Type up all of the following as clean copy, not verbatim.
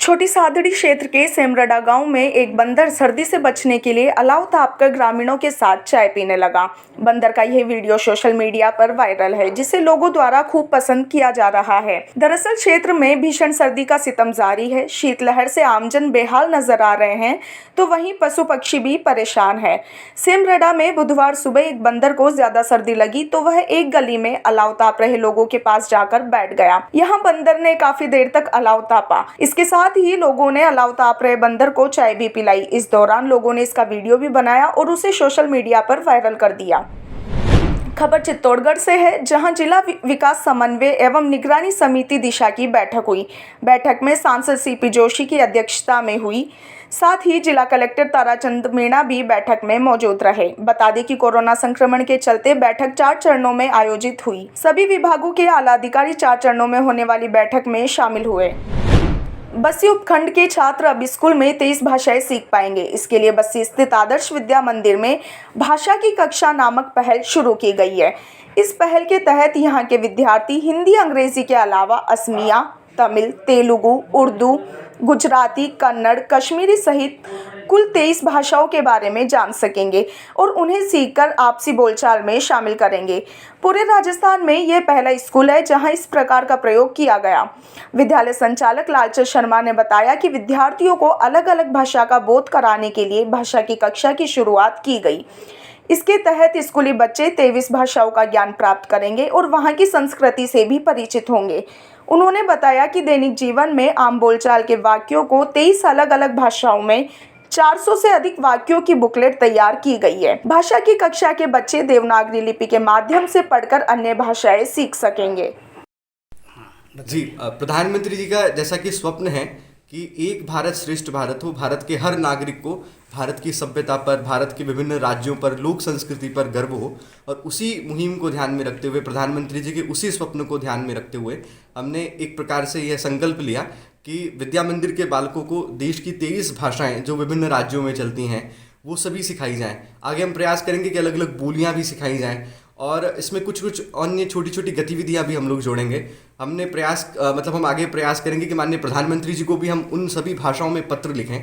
छोटी सादड़ी क्षेत्र के सेमरडा गांव में एक बंदर सर्दी से बचने के लिए अलाव तापकर ग्रामीणों के साथ चाय पीने लगा। बंदर का यह वीडियो सोशल मीडिया पर वायरल है, जिसे लोगों द्वारा खूब पसंद किया जा रहा है। दरअसल क्षेत्र में भीषण सर्दी का सितम जारी है। शीतलहर से आमजन बेहाल नजर आ रहे हैं, तो वहीं पशु पक्षी भी परेशान है। सेमरडा में बुधवार सुबह एक बंदर को ज्यादा सर्दी लगी तो वह एक गली में अलाव ताप रहे लोगों के पास जाकर बैठ गया। यहाँ बंदर ने काफी देर तक अलाव तापा। इसके साथ ही लोगों ने अलाव ताप रहे बंदर को चाय भी पिलाई। इस दौरान लोगों ने इसका वीडियो भी बनाया और उसे सोशल मीडिया पर वायरल कर दिया। खबर चित्तौड़गढ़ से है, जहां जिला विकास समन्वय एवं निगरानी समिति दिशा की बैठक हुई। बैठक में सांसद सीपी जोशी की अध्यक्षता में हुई। साथ ही जिला कलेक्टर ताराचंद मीणा भी बैठक में मौजूद रहे। बता दें कि कोरोना संक्रमण के चलते बैठक 4 चरणों में आयोजित हुई। सभी विभागों के आला अधिकारी 4 चरणों में होने वाली बैठक में शामिल हुए। बस्सी उपखंड के छात्र अब स्कूल में 23 भाषाएं सीख पाएंगे। इसके लिए बस्सी स्थित आदर्श विद्या मंदिर में भाषा की कक्षा नामक पहल शुरू की गई है। इस पहल के तहत यहाँ के विद्यार्थी हिंदी, अंग्रेजी के अलावा असमिया, तमिल, तेलुगु, उर्दू, गुजराती, कन्नड़, कश्मीरी सहित कुल 23 भाषाओं के बारे में जान सकेंगे और उन्हें सीखकर आपसी बोलचाल में शामिल करेंगे। पूरे राजस्थान में यह पहला स्कूल है जहां इस प्रकार का प्रयोग किया गया। विद्यालय संचालक लालचंद शर्मा ने बताया कि विद्यार्थियों को अलग अलग भाषा का बोध कराने के लिए भाषा की कक्षा की शुरुआत की गई। इसके तहत स्कूली बच्चे 23 भाषाओं का ज्ञान प्राप्त करेंगे और वहां की संस्कृति से भी परिचित होंगे। उन्होंने बताया कि दैनिक जीवन में आम बोलचाल के वाक्यों को 23 अलग अलग भाषाओं में 400 से अधिक वाक्यों की बुकलेट तैयार की गई है। भाषा की कक्षा के बच्चे देवनागरी लिपि के माध्यम से पढ़कर अन्य भाषाएं सीख सकेंगे। जी, प्रधानमंत्री जी का जैसा कि स्वप्न है कि एक भारत श्रेष्ठ भारत हो, भारत के हर नागरिक को भारत की सभ्यता पर, भारत के विभिन्न राज्यों पर, लोक संस्कृति पर गर्व हो, और उसी मुहिम को ध्यान में रखते हुए, प्रधानमंत्री जी के उसी स्वप्न को ध्यान में रखते हुए हमने एक प्रकार से यह संकल्प लिया कि विद्या मंदिर के बालकों को देश की 23 भाषाएं जो विभिन्न राज्यों में चलती हैं वो सभी सिखाई जाएं। आगे हम प्रयास करेंगे कि अलग अलग बोलियां भी सिखाई जाएं और इसमें कुछ कुछ अन्य छोटी छोटी गतिविधियां भी हम लोग जोड़ेंगे। हमने हम आगे प्रयास करेंगे कि माननीय प्रधानमंत्री जी को भी हम उन सभी भाषाओं में पत्र लिखें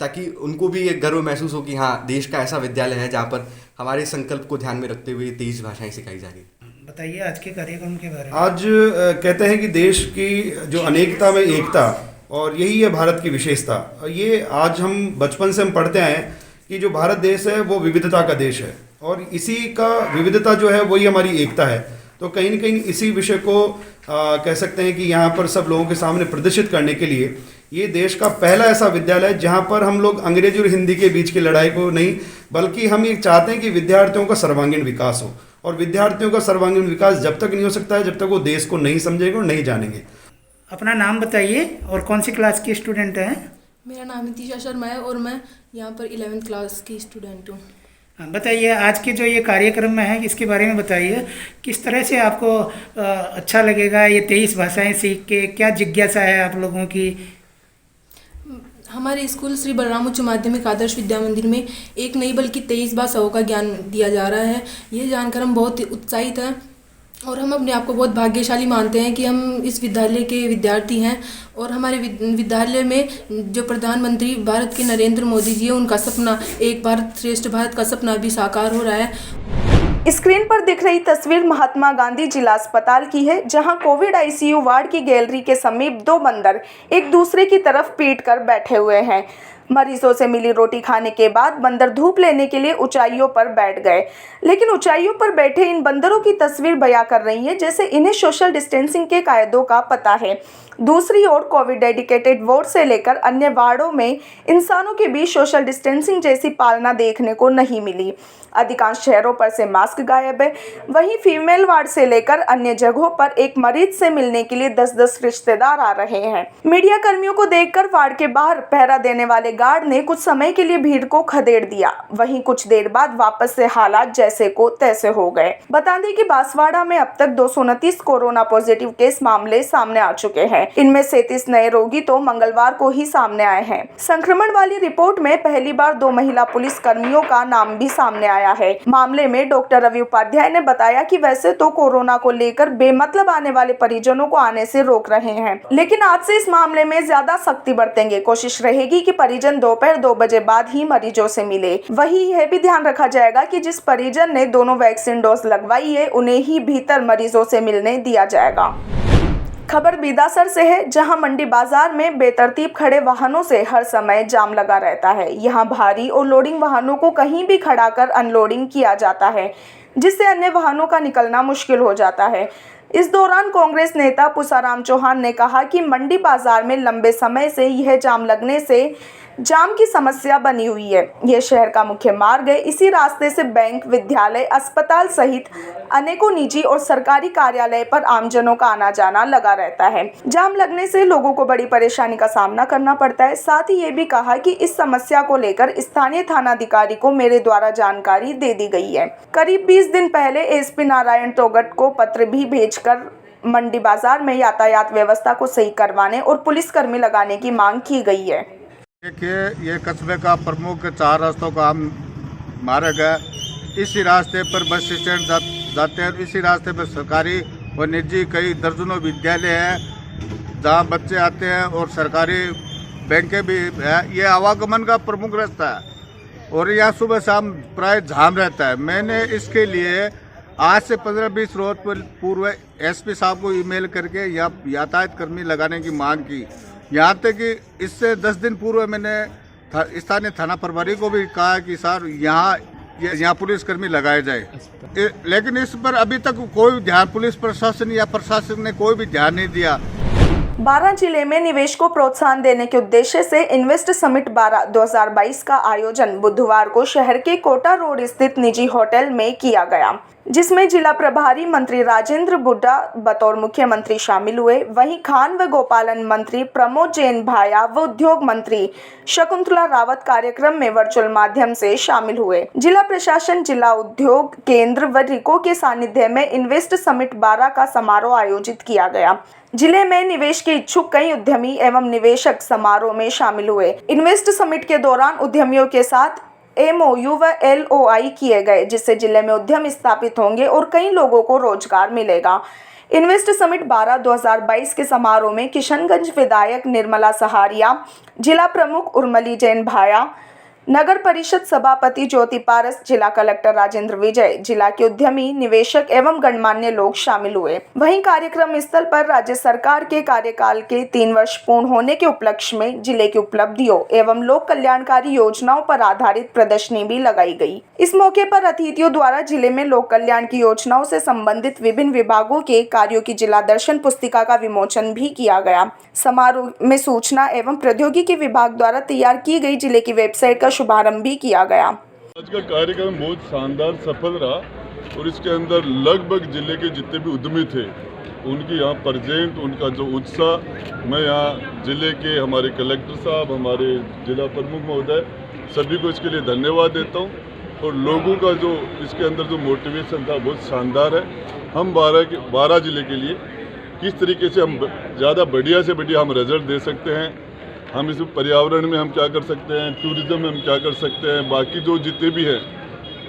ताकि उनको भी एक गर्व महसूस हो कि हाँ, देश का ऐसा विद्यालय है जहाँ पर हमारे संकल्प को ध्यान में रखते हुए 23 भाषाएं सिखाई जाएगी। बताइए आज के कार्यक्रम के बारे में। आज कहते हैं कि देश की जो अनेकता में एकता, और यही है भारत की विशेषता। ये आज हम बचपन से हम पढ़ते आए हैं कि जो भारत देश है वो विविधता का देश है, और इसी का विविधता जो है वही हमारी एकता है। तो कहीं न कहीं इसी विषय को कह सकते हैं कि यहाँ पर सब लोगों के सामने प्रदर्शित करने के लिए ये देश का पहला ऐसा विद्यालय है जहाँ पर हम लोग अंग्रेजी और हिंदी के बीच की लड़ाई को नहीं, बल्कि हम ये चाहते हैं कि विद्यार्थियों का सर्वांगीण विकास हो। और विद्यार्थियों का सर्वांगीण विकास जब तक नहीं हो सकता है जब तक वो देश को नहीं समझेंगे और नहीं जानेंगे। अपना नाम बताइए और कौन सी क्लास की स्टूडेंट हैं? मेरा नाम नितिशा शर्मा है और मैं यहाँ पर 11th क्लास की स्टूडेंट हूँ। बताइए आज के जो ये कार्यक्रम में है इसके बारे में बताइए, किस तरह से आपको अच्छा लगेगा ये 23 भाषाएं सीख के? क्या जिज्ञासा है आप लोगों की? हमारे स्कूल श्री बलराम उच्च माध्यमिक आदर्श विद्या मंदिर में एक नहीं बल्कि 23 भाषाओं का ज्ञान दिया जा रहा है। ये जानकर हम बहुत उत्साहित हैं और हम अपने आप को बहुत भाग्यशाली मानते हैं कि हम इस विद्यालय के विद्यार्थी हैं। और हमारे विद्यालय में जो प्रधानमंत्री भारत के नरेंद्र मोदी जी हैं, उनका सपना एक भारत श्रेष्ठ भारत का सपना भी साकार हो रहा है। स्क्रीन पर दिख रही तस्वीर महात्मा गांधी जिला अस्पताल की है, जहां कोविड आईसीयू वार्ड की गैलरी के समीप 2 बंदर एक दूसरे की तरफ पीट कर बैठे हुए हैं। मरीजों से मिली रोटी खाने के बाद बंदर धूप लेने के लिए ऊंचाइयों पर बैठ गए, लेकिन ऊंचाइयों पर बैठे इन बंदरों की तस्वीर बयां कर रही है जैसे इन्हें सोशल डिस्टेंसिंग के कायदों का पता है। दूसरी ओर कोविड डेडिकेटेड वार्ड से लेकर अन्य वार्डों में इंसानों के बीच सोशल डिस्टेंसिंग जैसी पालना देखने को नहीं मिली। अधिकांश शहरों पर से मास्क गायब है। वहीं फीमेल वार्ड से लेकर अन्य जगहों पर एक मरीज से मिलने के लिए 10-10 रिश्तेदार आ रहे हैं। मीडिया कर्मियों को देखकर वार्ड के बाहर पहरा देने वाले बॉडीगार्ड ने कुछ समय के लिए भीड़ को खदेड़ दिया, वहीं कुछ देर बाद वापस से हालात जैसे को तैसे हो गए। बता दें कि बांसवाड़ा में अब तक 229 कोरोना पॉजिटिव केस मामले सामने आ चुके हैं। इनमें 37 नए रोगी तो मंगलवार को ही सामने आए हैं। संक्रमण वाली रिपोर्ट में पहली बार 2 महिला पुलिस कर्मियों का नाम भी सामने आया है। मामले में डॉक्टर रवि उपाध्याय ने बताया कि वैसे तो कोरोना को लेकर बेमतलब आने वाले परिजनों को आने से रोक रहे हैं, लेकिन आज से इस मामले में ज्यादा सख्ती बरतेंगे। कोशिश रहेगी कि परिजन दोपहर 2 बजे बाद ही मरीजों से मिले। वहीं यह भी ध्यान रखा जाएगा कि जिस परिजन ने दोनों वैक्सीन डोज लगवाई है उन्हें ही भीतर मरीजों से मिलने दिया जाएगा। खबर बीदासर से है, जहां मंडी बाजार में बेतरतीब खड़े वाहनों से हर समय जाम लगा रहता है। यहां भारी और लोडिंग वाहनों को कहीं भी खड़ा कर अनलोडिंग किया जाता है, जिससे अन्य वाहनों का निकलना मुश्किल हो जाता है। इस दौरान कांग्रेस नेता पुसाराम चौहान ने कहा कि मंडी बाजार में लंबे समय से यह जाम लगने से जाम की समस्या बनी हुई है। यह शहर का मुख्य मार्ग है। इसी रास्ते से बैंक, विद्यालय, अस्पताल सहित अनेकों निजी और सरकारी कार्यालय पर आमजनों का आना जाना लगा रहता है। जाम लगने से लोगों को बड़ी परेशानी का सामना करना पड़ता है। साथ ही ये भी कहा कि इस समस्या को लेकर स्थानीय थानाधिकारी को मेरे द्वारा जानकारी दे दी गई है। करीब 20 दिन पहले एसपी नारायण तोगट को पत्र भी भेजकर मंडी बाजार में यातायात व्यवस्था को सही करवाने और पुलिसकर्मी लगाने की मांग की गई है। देखिए, ये कस्बे का प्रमुख 4 रास्तों का मार्ग है। इसी रास्ते पर बस स्टैंड जाते हैं। इसी रास्ते पर सरकारी और निजी कई दर्जनों विद्यालय हैं जहाँ बच्चे आते हैं और सरकारी बैंकें भी है। ये आवागमन का प्रमुख रास्ता है और यहाँ सुबह शाम प्राय जाम रहता है। मैंने इसके लिए आज से 15-20 रोज पूर्व एसपी साहब को ईमेल करके यातायात कर्मी लगाने की मांग की। यहाँ तक कि इससे 10 दिन पूर्व मैंने स्थानीय थाना प्रभारी को भी कहा कि सर यहाँ पुलिसकर्मी लगाए जाए, लेकिन इस पर अभी तक कोई ध्यान पुलिस प्रशासन या प्रशासन ने कोई भी ध्यान नहीं दिया। बारां जिले में निवेश को प्रोत्साहन देने के उद्देश्य से इन्वेस्ट समिट बारां 2022 का आयोजन बुधवार को शहर के कोटा रोड स्थित निजी होटल में किया गया, जिसमें जिला प्रभारी मंत्री राजेंद्र बुड्ढा बतौर मुख्यमंत्री शामिल हुए। वहीं खान व गोपालन मंत्री प्रमोद जैन भाया व उद्योग मंत्री शकुंतला रावत कार्यक्रम में वर्चुअल माध्यम से शामिल हुए। जिला प्रशासन, जिला उद्योग केंद्र व रिको के सानिध्य में इन्वेस्ट समिट बारां का समारोह आयोजित किया गया। जिले में निवेश के इच्छुक कई उद्यमी एवं निवेशक समारोह में शामिल हुए। इन्वेस्ट समिट के दौरान उद्यमियों के साथ MOU व LOI किए गए, जिससे जिले में उद्यम स्थापित होंगे और कई लोगों को रोजगार मिलेगा। इन्वेस्ट समिट बारां 2022 के समारोह में किशनगंज विधायक निर्मला सहारिया, जिला प्रमुख उर्मली जैन भाया, नगर परिषद सभापति ज्योति पारस, जिला कलेक्टर राजेंद्र विजय, जिला के उद्यमी, निवेशक एवं गणमान्य लोग शामिल हुए। वहीं कार्यक्रम स्थल पर राज्य सरकार के कार्यकाल के 3 वर्ष पूर्ण होने के उपलक्ष्य में जिले की उपलब्धियों एवं लोक कल्याणकारी योजनाओं पर आधारित प्रदर्शनी भी लगाई गई। इस मौके पर अतिथियों द्वारा जिले में लोक कल्याण की योजनाओं से संबंधित विभिन्न विभागों के कार्यों की जिला दर्शन पुस्तिका का विमोचन भी किया गया। समारोह में सूचना एवं प्रौद्योगिकी विभाग द्वारा तैयार की गई जिले की वेबसाइट का शुभारंभ भी किया गया। आज का कार्यक्रम बहुत शानदार सफल रहा और इसके अंदर लगभग जिले के जितने भी उद्यमी थे उनकी यहाँ प्रेजेंट, उनका जो उत्साह, मैं यहाँ जिले के हमारे कलेक्टर साहब, हमारे जिला प्रमुख महोदय सभी को इसके लिए धन्यवाद देता हूँ। और लोगों का जो इसके अंदर जो मोटिवेशन था बहुत शानदार है। हम बारां जिले के लिए किस तरीके से हम ज़्यादा बढ़िया से बढ़िया हम रिजल्ट दे सकते हैं, हम इस पर्यावरण में हम क्या कर सकते हैं, टूरिज्म में हम क्या कर सकते हैं, बाकी जो जितने भी हैं,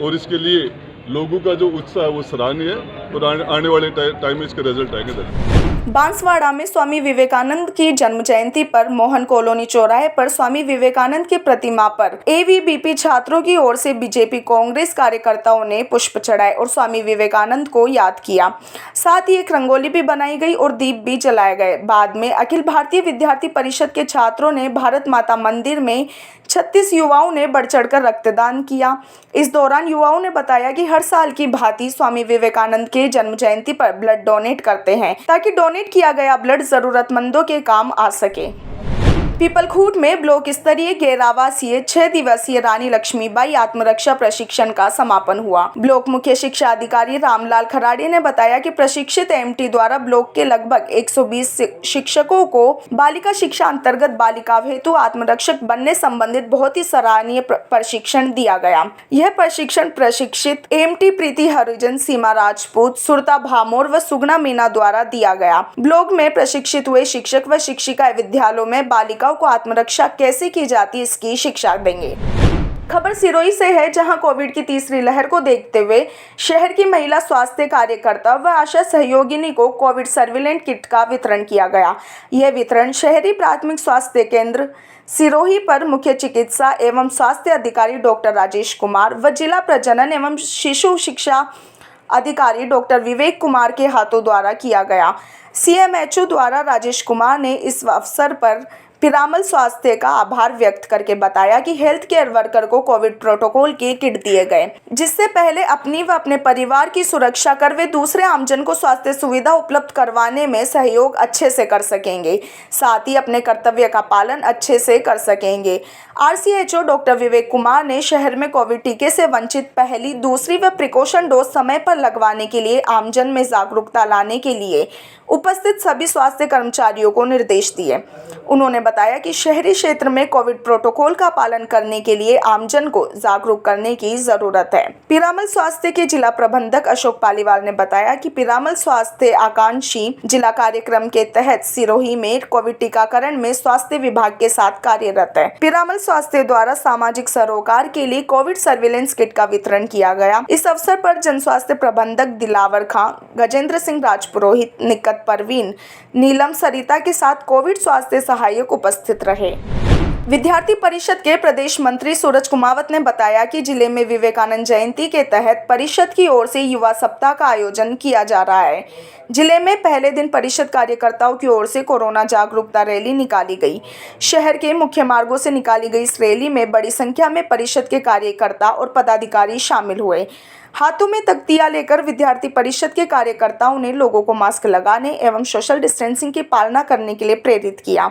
और इसके लिए लोगों का जो उत्साह है वो सराहनीय है और आने वाले टाइम में इसके रिजल्ट आएंगे। बांसवाड़ा में स्वामी विवेकानंद की जन्म जयंती पर मोहन कॉलोनी चौराहे पर स्वामी विवेकानंद की प्रतिमा पर AVBP छात्रों की ओर से बीजेपी कांग्रेस कार्यकर्ताओं ने पुष्प चढ़ाए और स्वामी विवेकानंद को याद किया। साथ ही एक रंगोली भी बनाई गई और दीप भी जलाए गए। बाद में अखिल भारतीय विद्यार्थी परिषद के छात्रों ने भारत माता मंदिर में 36 युवाओं ने बढ़ चढ़कर रक्तदान किया। इस दौरान युवाओं ने बताया कि हर साल की भांति स्वामी विवेकानंद के जन्म जयंती पर ब्लड डोनेट करते हैं ताकि डोनेट किया गया ब्लड जरूरतमंदों के काम आ सके। पीपलखूट में ब्लॉक स्तरीय गैर आवासीय 6 दिवसीय रानी लक्ष्मीबाई आत्मरक्षा प्रशिक्षण का समापन हुआ। ब्लॉक मुख्य शिक्षा अधिकारी रामलाल खराड़ी ने बताया कि प्रशिक्षित एमटी द्वारा ब्लॉक के लगभग 120 शिक्षकों को बालिका शिक्षा अंतर्गत बालिका हेतु आत्मरक्षक बनने संबंधित बहुत ही सराहनीय प्रशिक्षण दिया गया। यह प्रशिक्षण प्रशिक्षित एमटी प्रीति हरिजन, सीमा राजपूत, सुरता भामोर व सुगना मीना द्वारा दिया गया। ब्लॉक में प्रशिक्षित हुए शिक्षक व शिक्षिकाएं विद्यालयों में बालिकाओं को आत्मरक्षा कैसे की जाती है इसकी शिक्षा देंगे। खबर सिरोही से है, जहां कोविड की तीसरी लहर को देखते हुए शहर की महिला स्वास्थ्य कार्यकर्ता व आशा सहयोगिनी को कोविड सर्विलेंट किट का वितरण किया गया। यह वितरण शहरी प्राथमिक स्वास्थ्य केंद्र सिरोही पर मुख्य चिकित्सा एवं स्वास्थ्य अधिकारी डॉक्टर राजेश कुमार व जिला प्रजनन एवं शिशु शिक्षा अधिकारी डॉक्टर विवेक कुमार के हाथों द्वारा किया गया। सीएमएचओ द्वारा राजेश कुमार ने इस अवसर पर पिरामल स्वास्थ्य का आभार व्यक्त करके बताया कि हेल्थ केयर वर्कर को कोविड प्रोटोकॉल के किट दिए गए, जिससे पहले अपनी व अपने परिवार की सुरक्षा कर वे दूसरे आमजन को स्वास्थ्य सुविधा उपलब्ध करवाने में सहयोग अच्छे से कर सकेंगे, साथ ही अपने कर्तव्य का पालन अच्छे से कर सकेंगे। आरसीएचओ डॉक्टर विवेक कुमार ने शहर में कोविड टीके से वंचित पहली, दूसरी व प्रिकॉशन डोज समय पर लगवाने के लिए आमजन में जागरूकता लाने के लिए उपस्थित सभी स्वास्थ्य कर्मचारियों को निर्देश दिए। उन्होंने बताया कि शहरी क्षेत्र में कोविड प्रोटोकॉल का पालन करने के लिए आमजन को जागरूक करने की जरूरत है। पिरामल स्वास्थ्य के जिला प्रबंधक अशोक पालीवाल ने बताया कि पिरामल स्वास्थ्य आकांक्षी जिला कार्यक्रम के तहत सिरोही में कोविड टीकाकरण में स्वास्थ्य विभाग के साथ कार्यरत है। पिरामल स्वास्थ्य द्वारा सामाजिक सरोकार के लिए कोविड सर्विलेंस किट का वितरण किया गया। इस अवसर पर जन स्वास्थ्य प्रबंधक दिलावर खां, गजेंद्र सिंह राजपुरोहित, निकट परवीन, नीलम सरिता के साथ कोविड स्वास्थ्य सहायक उपस्थित रहे। विद्यार्थी परिषद के प्रदेश मंत्री सूरज कुमावत ने बताया कि जिले में विवेकानंद जयंती के तहत परिषद की ओर से युवा सप्ताह का आयोजन किया जा रहा है। जिले में पहले दिन परिषद कार्यकर्ताओं की ओर से कोरोना जागरूकता रैली निकाली गई। शहर के मुख्य मार्गों से निकाली गई इस रैली में बड़ी संख्या में परिषद के कार्यकर्ता और पदाधिकारी शामिल हुए। हाथों में तख्तियां लेकर विद्यार्थी परिषद के कार्यकर्ताओं ने लोगों को मास्क लगाने एवं सोशल डिस्टेंसिंग की पालना करने के लिए प्रेरित किया।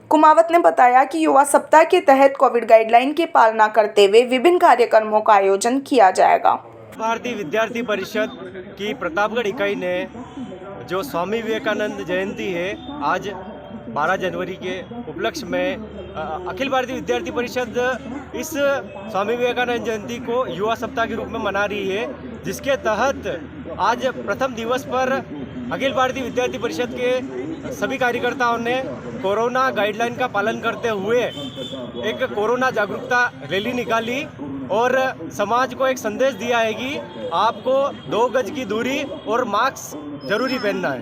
कुमावत ने बताया कि युवा सप्ताह के तहत कोविड गाइडलाइन की पालना करते हुए विभिन्न कार्यक्रमों का आयोजन किया जाएगा। भारतीय विद्यार्थी परिषद की प्रतापगढ़ इकाई ने जो स्वामी विवेकानंद जयंती है, आज 12 जनवरी के उपलक्ष्य में अखिल भारतीय विद्यार्थी परिषद इस स्वामी विवेकानंद जयंती को युवा सप्ताह के रूप में मना रही है, जिसके तहत आज प्रथम दिवस पर अखिल भारतीय विद्यार्थी परिषद के सभी कार्यकर्ताओं ने कोरोना गाइडलाइन का पालन करते हुए एक कोरोना जागरूकता रैली निकाली और समाज को एक संदेश दिया है कि आपको 2 गज की दूरी और मास्क जरूरी पहनना है।